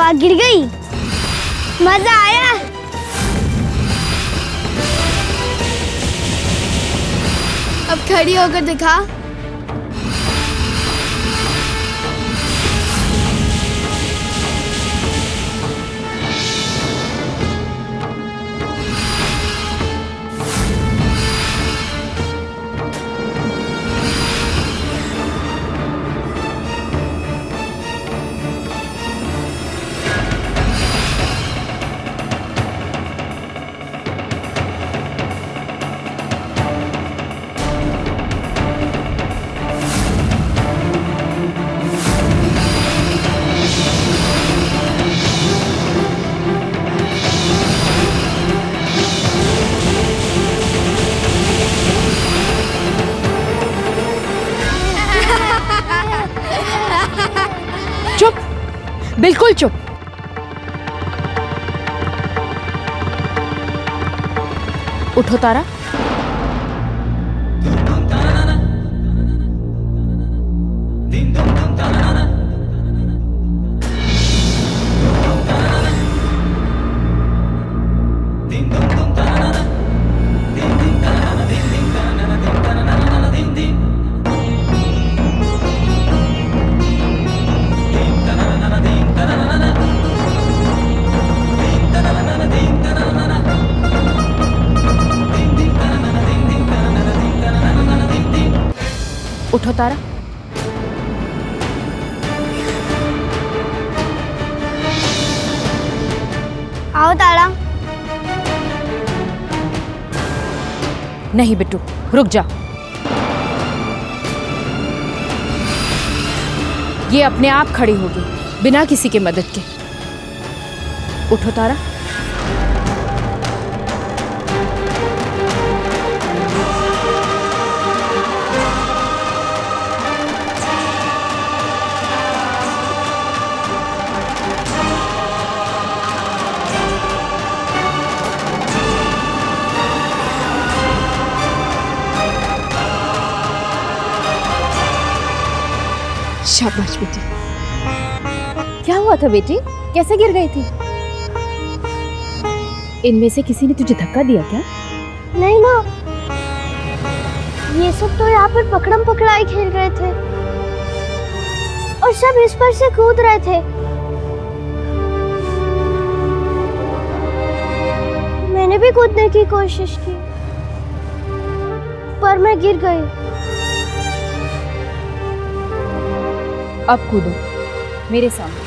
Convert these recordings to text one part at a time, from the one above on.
हवा गिर गई। मजा आया। अब खड़ी होकर दिखा। चुप, बिल्कुल चुप। उठो तारा। उठो तारा। आओ तारा। नहीं बिट्टू, रुक जा। ये अपने आप खड़ी होगी बिना किसी के मदद के। उठो तारा। शाबाश बेटी। क्या हुआ था बेटी, कैसे गिर गई थी? इनमें से किसी ने तुझे धक्का दिया क्या? नहीं माँ, ये सब तो यहाँ पर पकड़म पकड़ाई खेल रहे थे और सब इस पर से कूद रहे थे। मैंने भी कूदने की कोशिश की पर मैं गिर गई। अब कूदो मेरे सामने।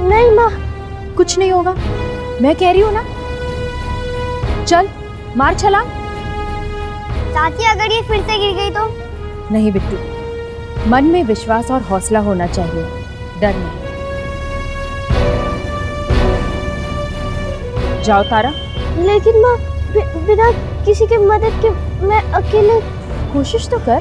नहीं माँ, कुछ नहीं होगा, मैं कह रही हूँ ना। चल मार छलांग। चाची अगर ये फिर से गिर गई तो? नहीं बिट्टू, मन में विश्वास और हौसला होना चाहिए, डर नहीं। जाओ तारा। लेकिन माँ, बिना किसी के मदद के मैं अकेले। कोशिश तो कर।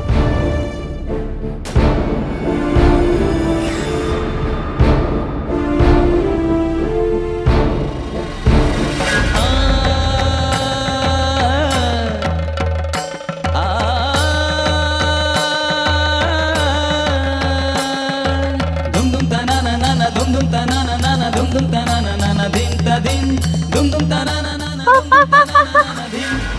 दुम दुम ता ना ना ना ना, दुम दुम ता ना ना ना ना, दुम दुम ता ना ना ना ना, दिन ता दिन, दुम दुम ता ना ना ना ना, दुम दुम ता ना ना ना दिन।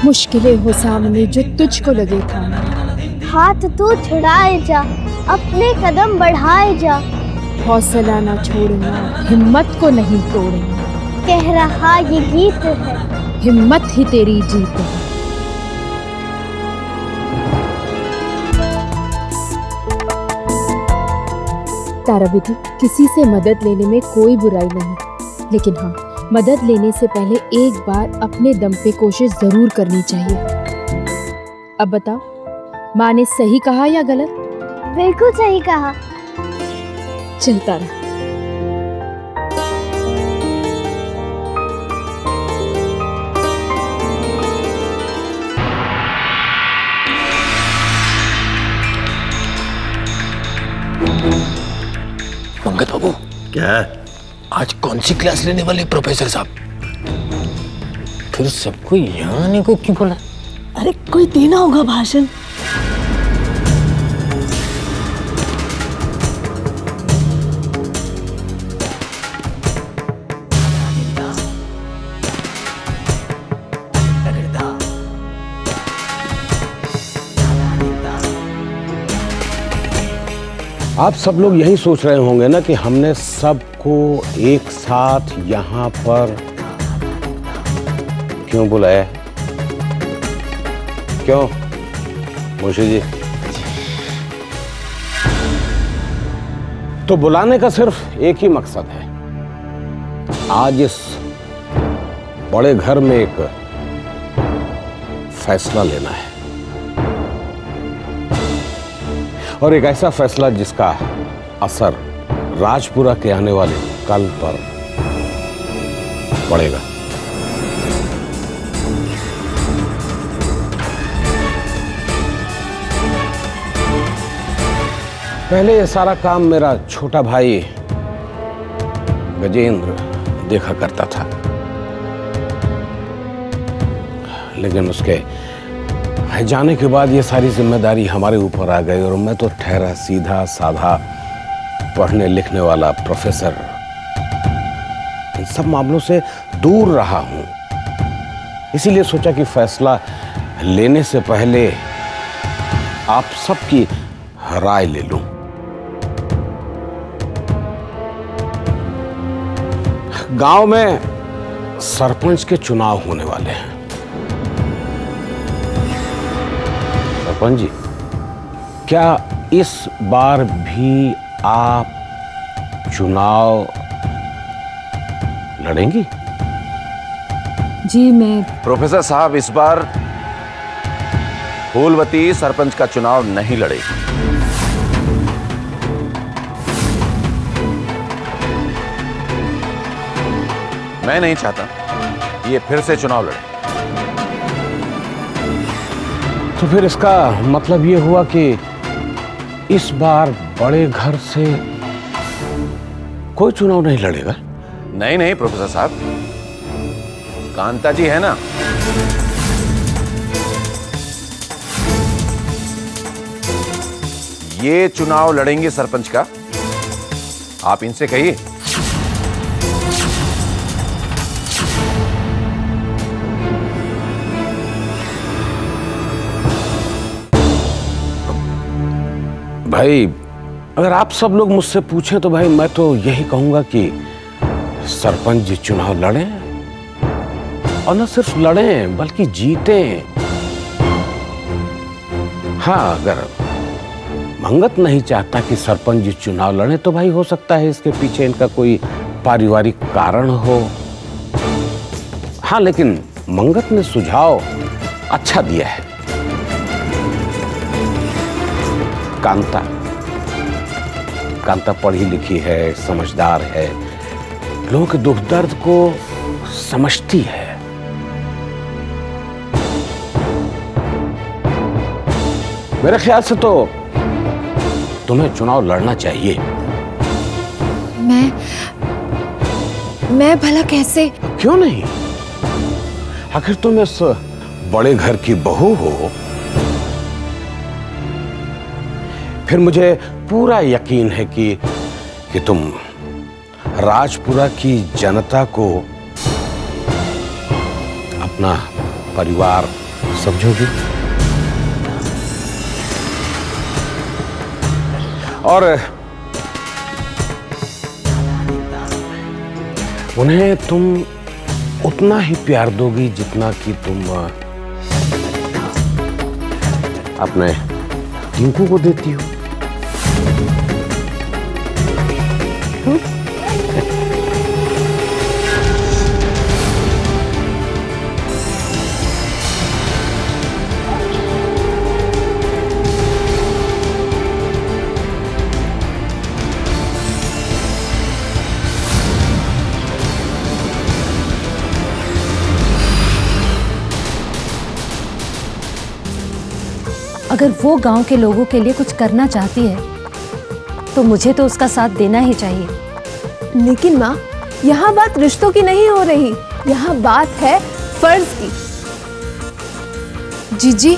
मुश्किलें हो सामने जो तुझको लगे थामे, हाथ तू छुड़ाए जा, अपने कदम बढ़ाए जा, हौसला ना छोड़ना, हिम्मत को नहीं तोड़ना, कह रहा ये गीत है, हिम्मत ही तेरी जीत है। तारा बेटी, किसी से मदद लेने में कोई बुराई नहीं, लेकिन हाँ, मदद लेने से पहले एक बार अपने दम पे कोशिश जरूर करनी चाहिए। अब बताओ, माँ ने सही कहा या गलत? बिल्कुल सही कहा। चल तारा। मंगत बाबू, क्या है? आज कौन सी क्लास लेने वाले प्रोफेसर साहब? फिर सबको यहाँ आने को क्यों बोला? अरे कोई देना होगा भाषण। आप सब लोग यही सोच रहे होंगे ना कि हमने सबको एक साथ यहाँ पर क्यों बुलाया? क्यों मुंशी जी? तो बुलाने का सिर्फ एक ही मकसद है। आज इस बड़े घर में एक फैसला लेना है, और एक ऐसा फैसला जिसका असर राजपुरा के आने वाले कल पर पड़ेगा। पहले ये सारा काम मेरा छोटा भाई गजेंद्र देखा करता था, लेकिन उसके जाने के बाद ये सारी जिम्मेदारी हमारे ऊपर आ गई और मैं तो ठहरा सीधा साधा पढ़ने लिखने वाला प्रोफेसर इन सब मामलों से दूर रहा हूं। इसीलिए सोचा कि फैसला लेने से पहले आप सबकी राय ले लूं। गांव में सरपंच के चुनाव होने वाले हैं। सरपंच जी, क्या इस बार भी आप चुनाव लड़ेंगी? जी मैं प्रोफेसर साहब, इस बार फूलवती सरपंच का चुनाव नहीं लड़ेगी। मैं नहीं चाहता ये फिर से चुनाव लड़े। तो फिर इसका मतलब ये हुआ कि इस बार बड़े घर से कोई चुनाव नहीं लड़ेगा? नहीं नहीं प्रोफेसर साहब, कांता जी है ना, ये चुनाव लड़ेंगे सरपंच का। आप इनसे कहिए। भाई, अगर आप सब लोग मुझसे पूछें तो भाई मैं तो यही कहूंगा कि सरपंच जी चुनाव लड़ें, और न सिर्फ लड़ें बल्कि जीतें। हाँ, अगर मंगत नहीं चाहता कि सरपंच जी चुनाव लड़ें तो भाई हो सकता है इसके पीछे इनका कोई पारिवारिक कारण हो। हाँ, लेकिन मंगत ने सुझाव अच्छा दिया है। कांता पढ़ी लिखी है, समझदार है, लोगों के दुख दर्द को समझती है। मेरे ख्याल से तो तुम्हें चुनाव लड़ना चाहिए। मैं भला कैसे? क्यों नहीं? आखिर तुम इस बड़े घर की बहू हो। फिर मुझे पूरा यकीन है कि तुम राजपुरा की जनता को अपना परिवार समझोगी, और उन्हें तुम उतना ही प्यार दोगी जितना कि तुम अपने टिंकू को देती हो। अगर वो गांव के लोगों के लिए कुछ करना चाहती है तो मुझे तो उसका साथ देना ही चाहिए। लेकिन माँ, यहाँ बात रिश्तों की नहीं हो रही, यहाँ बात है फर्ज की। जीजी,